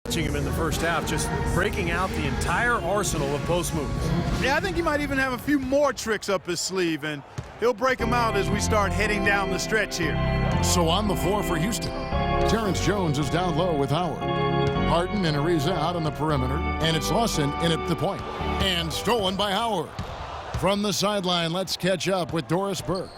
Watching him in the first half, just breaking out the entire arsenal of post moves. Yeah, I think he might even have a few more tricks up his sleeve, and he'll break them out as we start heading down the stretch here. So on the floor for Houston, Terrence Jones is down low with Howard. Harden and Ariza out on the perimeter, and it's Lawson in at the point. And stolen by Howard. From the sideline, let's catch up with Doris Burke.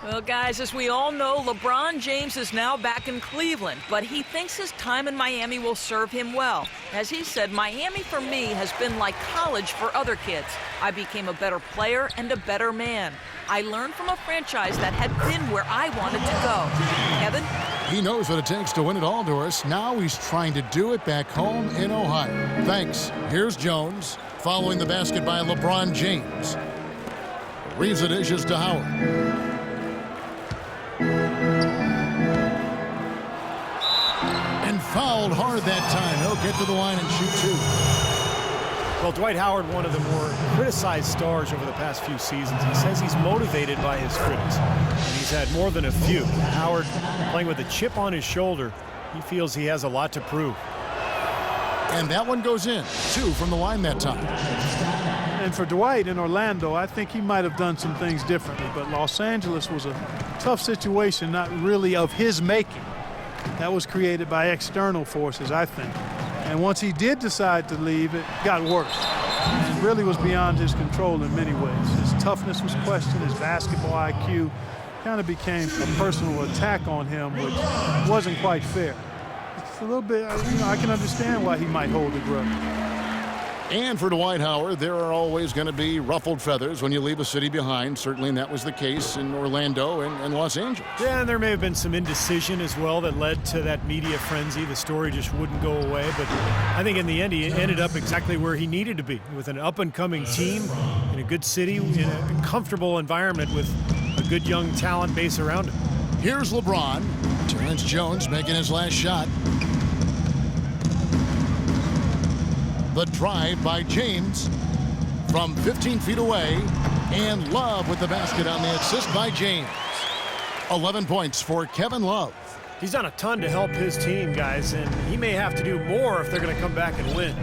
Well, guys, as we all know, LeBron James is now back in Cleveland, but he thinks his time in Miami will serve him well. As he said, Miami for me has been like college for other kids. I became a better player and a better man. I learned from a franchise that had been where I wanted to go. Kevin? He knows what it takes to win it all, Doris. Now he's trying to do it back home in Ohio. Thanks. Here's Jones, following the basket by LeBron James. Ariza dishes to Howard. And fouled hard that time. He'll get to the line and shoot two. Well, Dwight Howard, one of the more criticized stars over the past few seasons. He says he's motivated by his critics, and he's had more than a few. Howard playing with a chip on his shoulder. He feels he has a lot to prove. And that one goes in. Two from the line that time. And for Dwight in Orlando, I think he might have done some things differently, but Los Angeles was a tough situation, not really of his making. That was created by external forces, I think. And once he did decide to leave, it got worse. It really was beyond his control in many ways. His toughness was questioned, his basketball IQ kind of became a personal attack on him, which wasn't quite fair. It's a little bit, I can understand why he might hold a grudge. And for Dwight Howard, there are always going to be ruffled feathers when you leave a city behind. Certainly, and that was the case in Orlando and Los Angeles. Yeah, and there may have been some indecision as well that led to that media frenzy. The story just wouldn't go away. But I think in the end, he ended up exactly where he needed to be, with an up-and-coming team in a good city, in a comfortable environment with a good young talent base around him. Here's LeBron. Terrence Jones making his last shot. The drive by James from 15 feet away, and Love with the basket on the assist by James. 11 points for Kevin Love. He's done a ton to help his team, guys, and he may have to do more if they're going to come back and win.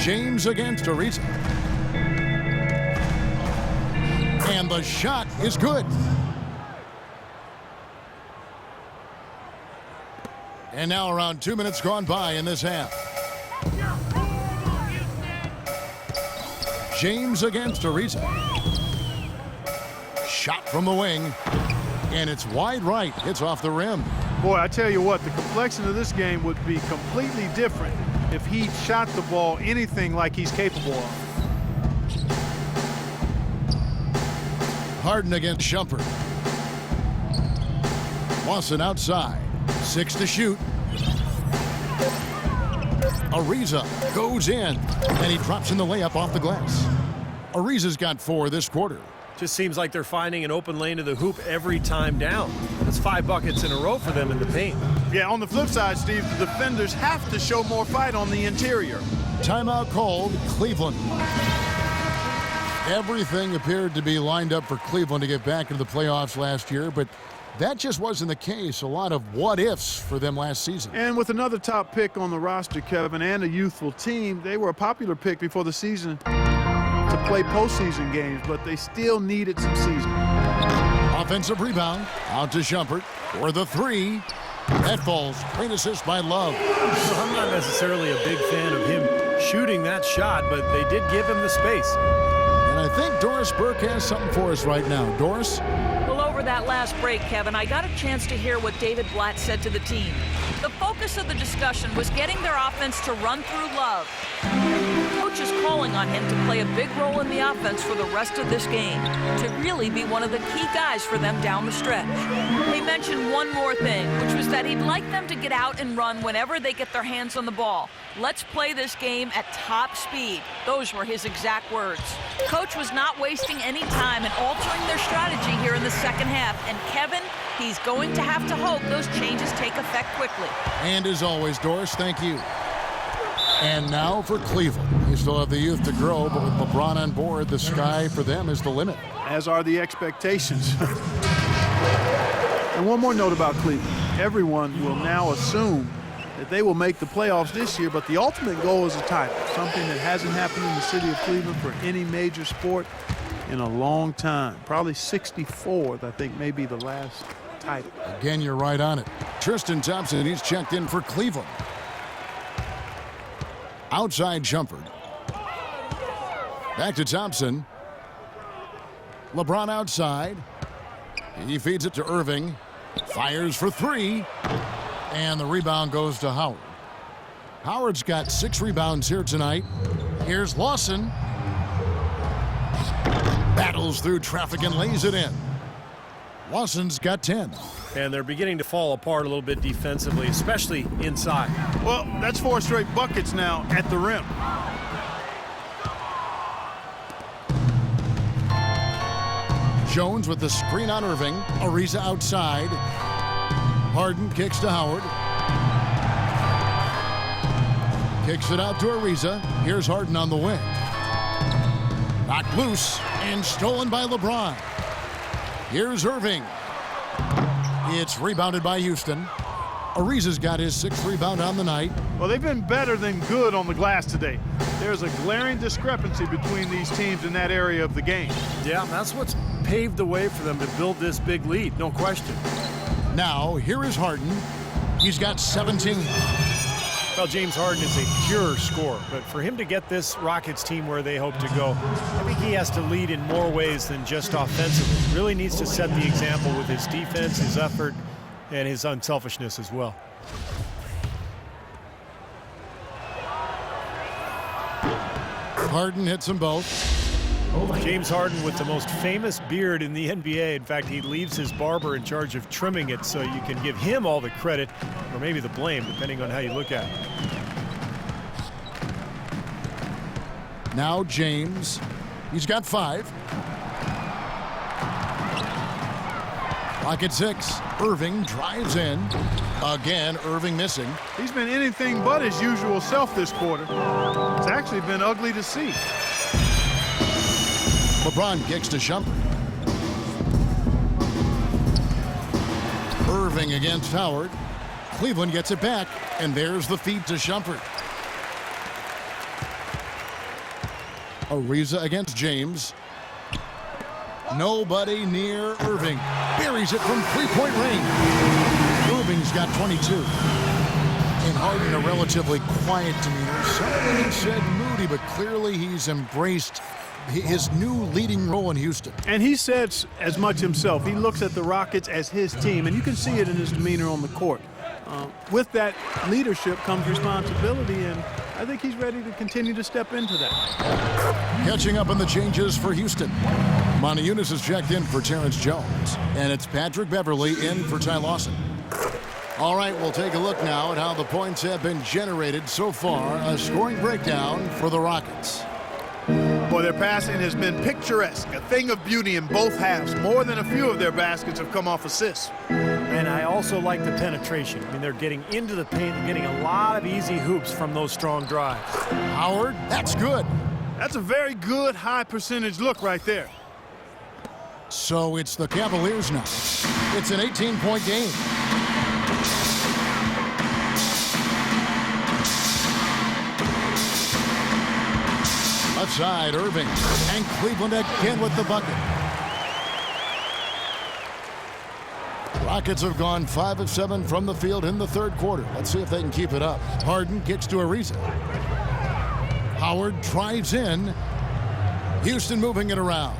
James against Ariza. And the shot is good. And now around 2 minutes gone by in this half. James against Ariza. Shot from the wing. And it's wide right. It's off the rim. Boy, I tell you what, the complexion of this game would be completely different if he shot the ball anything like he's capable of. Harden against Shumpert. Lawson outside. 6 to shoot. Ariza goes in, and he drops in the layup off the glass. Ariza's got 4 this quarter. Just seems like they're finding an open lane to the hoop every time down. That's 5 buckets in a row for them in the paint. Yeah, on the flip side, Steve, the defenders have to show more fight on the interior. Timeout called, Cleveland. Everything appeared to be lined up for Cleveland to get back into the playoffs last year, but that just wasn't the case. A lot of what-ifs for them last season. And with another top pick on the roster, Kevin, and a youthful team, they were a popular pick before the season to play postseason games, but they still needed some seasoning. Offensive rebound, out to Shumpert for the 3. That falls. Great assist by Love. So I'm not necessarily a big fan of him shooting that shot, but they did give him the space. And I think Doris Burke has something for us right now. Doris? Well, over that last break, Kevin, I got a chance to hear what David Blatt said to the team. The focus of the discussion was getting their offense to run through Love. Coach is calling on him to play a big role in the offense for the rest of this game, to really be one of the key guys for them down the stretch. He mentioned one more thing, which was that he'd like them to get out and run whenever they get their hands on the ball. Let's play this game at top speed. Those were his exact words. Coach was not wasting any time in altering their strategy here in the second half, and Kevin, he's going to have to hope those changes take effect quickly. And as always, Doris, thank you. And now for Cleveland. They still have the youth to grow, but with LeBron on board, the sky for them is the limit. As are the expectations. And one more note about Cleveland. everyone will now assume that they will make the playoffs this year, but the ultimate goal is a title, something that hasn't happened in the city of Cleveland for any major sport in a long time. Probably 64th, I think, may be the last title. Again, you're right on it. Tristan Thompson, he's checked in for Cleveland. Outside Shumpert. Back to Thompson. LeBron outside. He feeds it to Irving. Fires for three. And the rebound goes to Howard. Howard's got 6 rebounds here tonight. Here's Lawson. Battles through traffic and lays it in. Lawson's got 10. And they're beginning to fall apart a little bit defensively, especially inside. Well, that's 4 straight buckets now at the rim. Jones with the screen on Irving. Ariza outside. Harden kicks to Howard. Kicks it out to Ariza. Here's Harden on the wing. Knocked loose and stolen by LeBron. Here's Irving. It's rebounded by Houston. Ariza's got his 6th rebound on the night. Well, they've been better than good on the glass today. There's a glaring discrepancy between these teams in that area of the game. Yeah, that's what's paved the way for them to build this big lead, no question. Now, here is Harden. He's got 17. Well, James Harden is a pure scorer, but for him to get this Rockets team where they hope to go, I think he has to lead in more ways than just offensively. Really needs to set the example with his defense, his effort, and his unselfishness as well. Harden hits them both. James Harden with the most famous beard in the NBA. In fact, he leaves his barber in charge of trimming it, so you can give him all the credit, or maybe the blame, depending on how you look at it. Now James. He's got 5. Clock at 6. Irving drives in. Again, Irving missing. He's been anything but his usual self this quarter. It's actually been ugly to see. LeBron kicks to Shumpert. Irving against Howard. Cleveland gets it back, and there's the feed to Shumpert. Ariza against James. Nobody near Irving. Buries it from 3-point range. Irving's got 22. And Harden, a relatively quiet demeanor. Somebody said moody, but clearly he's embraced his new leading role in Houston. And he said as much himself. He looks at the Rockets as his team, and you can see it in his demeanor on the court. With that leadership comes responsibility, and I think he's ready to continue to step into that. Catching up on the changes for Houston. Monty Eunice is checked in for Terrence Jones, and it's Patrick Beverley in for Ty Lawson. All right, we'll take a look now at how the points have been generated so far. A scoring breakdown for the Rockets. Boy, their passing has been picturesque, a thing of beauty in both halves. More than a few of their baskets have come off assists. And I also like the penetration. I mean, they're getting into the paint and getting a lot of easy hoops from those strong drives. Howard, that's good. That's a very good high percentage look right there. So it's the Cavaliers now. It's an 18-point game. Left side, Irving. And Cleveland again with the bucket. Rockets have gone 5 of 7 from the field in the 3rd quarter. Let's see if they can keep it up. Harden kicks to Ariza. Howard drives in. Houston moving it around.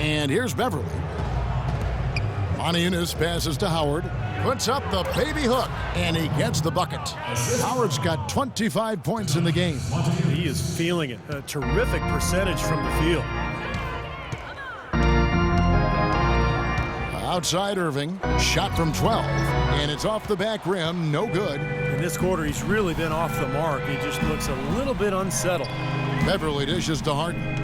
And here's Beverley. Monty Eunice passes to Howard. Puts up the baby hook, and he gets the bucket. Howard's got 25 points in the game. He is feeling it. A terrific percentage from the field. Outside Irving, shot from 12, and it's off the back rim, no good. In this quarter, he's really been off the mark. He just looks a little bit unsettled. Beverley dishes to Harden.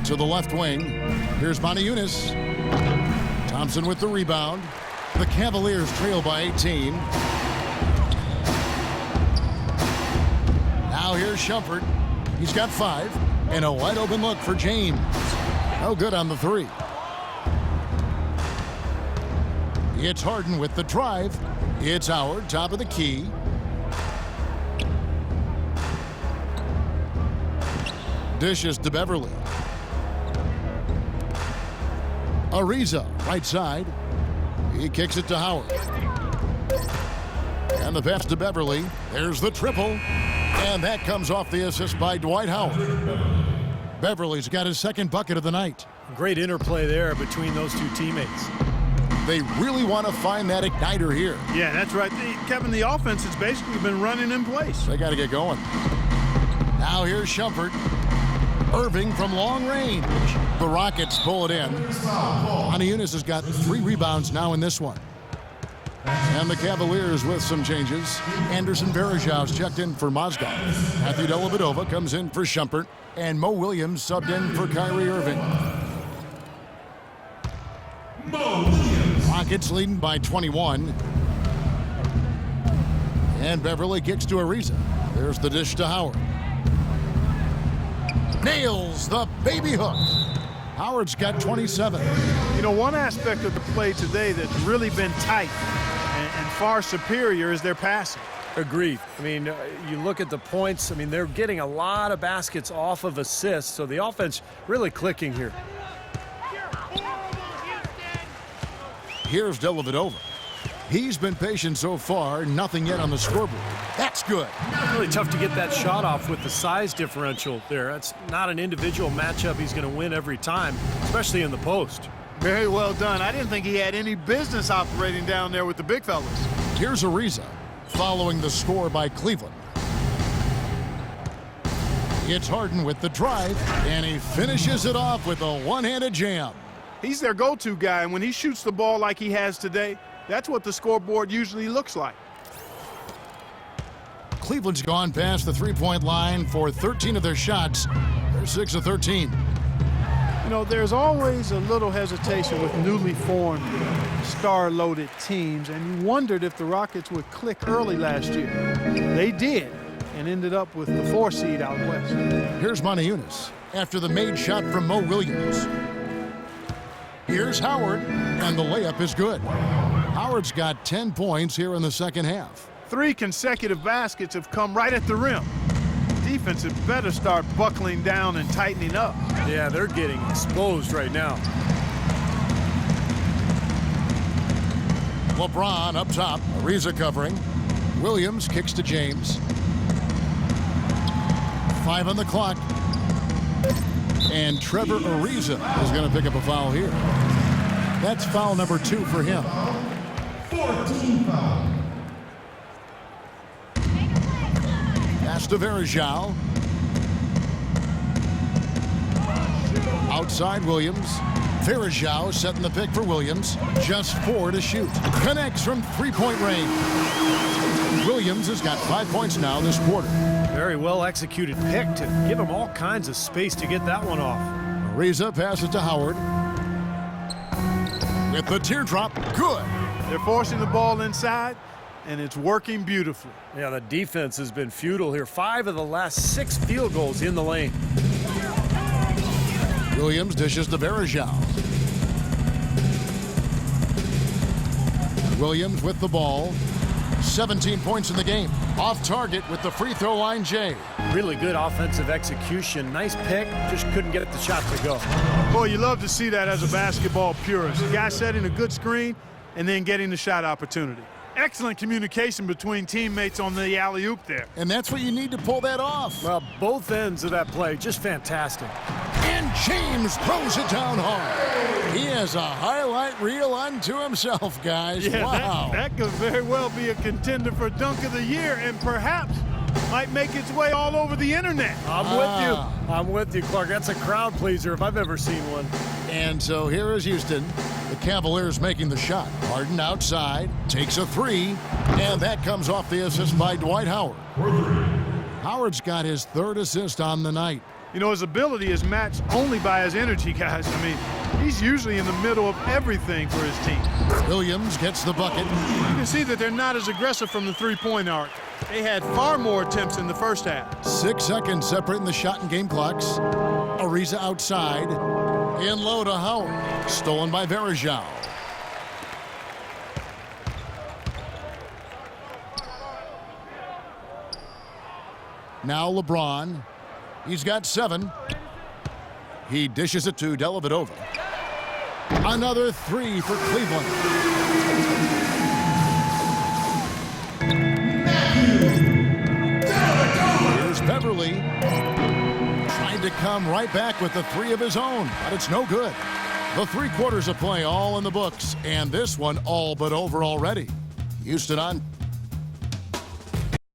To the left wing. Here's Monty Eunice. Thompson with the rebound. The Cavaliers trail by 18. Now Now here's Shumpert. He's got 5, and a wide open look for James. No good on the 3. It's Harden with the drive. It's Howard, top of the key. Dishes to Beverly. Ariza, right side. He kicks it to Howard. And the pass to Beverly. There's the triple. And that comes off the assist by Dwight Howard. Beverly's got his second bucket of the night. Great interplay there between those two teammates. They really want to find that igniter here. Yeah, that's right. Kevin, the offense has basically been running in place. They got to get going. Now here's Shumpert. Irving from long range. The Rockets pull it in. Eunice has got 3 rebounds now in this one. And the Cavaliers with some changes. Anderson Varejau's checked in for Mozgov. Matthew Dellavedova comes in for Shumpert. And Mo Williams subbed in for Kyrie Irving. Rockets leading by 21. And Beverly kicks to Ariza. There's the dish to Howard. Nails the baby hook. Howard's got 27. You know, one aspect of the play today that's really been tight and far superior is their passing. Agreed. I mean, you look at the points. I mean, they're getting a lot of baskets off of assists, so the offense really clicking here. Here's Dellavedova. He's been patient so far, nothing yet on the scoreboard. That's good. Really tough to get that shot off with the size differential there. That's not an individual matchup he's going to win every time, especially in the post. Very well done. I didn't think he had any business operating down there with the big fellas. Here's Ariza, following the score by Cleveland. It's Harden with the drive, and he finishes it off with a one-handed jam. He's their go-to guy, and when he shoots the ball like he has today, that's what the scoreboard usually looks like. Cleveland's gone past the three-point line for 13 of their shots. They're 6 of 13. You know, there's always a little hesitation with newly formed, star-loaded teams, and you wondered if the Rockets would click early last year. They did, and ended up with the 4 seed out west. Here's Eunice after the made shot from Mo Williams. Here's Howard, and the layup is good. Howard's got 10 points here in the second half. 3 consecutive baskets have come right at the rim. Defense had better start buckling down and tightening up. Yeah, they're getting exposed right now. LeBron up top, Ariza covering. Williams kicks to James. 5 on the clock. And Trevor Ariza is going to pick up a foul here. That's foul number 2 for him. 14 foul. Pass to Varejao. Outside Williams. Varejao setting the pick for Williams. Just 4 to shoot. Connects from three-point range. Williams has got 5 points now this quarter. Very well executed pick to give him all kinds of space to get that one off. Ariza passes to Howard. With the teardrop, good. They're forcing the ball inside, and it's working beautifully. Yeah, the defense has been futile here. 5 of the last 6 field goals in the lane. Williams dishes to Varejao. Williams with the ball. 17 points in the game. Off target with the free throw line, Jay. Really good offensive execution. Nice pick, just couldn't get the shot to go. Boy, you love to see that as a basketball purist. The guy setting a good screen and then getting the shot opportunity. Excellent communication between teammates on the alley-oop there. And that's what you need to pull that off. Well, both ends of that play, just fantastic. And James throws it down hard. He has a highlight reel unto himself, guys. Yeah, wow. that could very well be a contender for Dunk of the Year and perhaps might make its way all over the internet. I'm with you, Clark. That's a crowd pleaser if I've ever seen one. And so here is Houston. The Cavaliers making the shot. Harden outside, takes a 3, and that comes off the assist by Dwight Howard. Howard's got his 3rd assist on the night. You know, his ability is matched only by his energy, guys. I mean, he's usually in the middle of everything for his team. Williams gets the bucket. You can see that they're not as aggressive from the three-point arc. They had far more attempts in the first half. 6 seconds separating the shot and game clocks. Ariza outside. In low to Howard. Stolen by Verejao. Now LeBron. He's got 7. He dishes it to Dellavedova. Another 3 for Cleveland. Here's Beverly. Trying to come right back with the 3 of his own, but it's no good. The 3 quarters of play all in the books, and this one all but over already. Houston on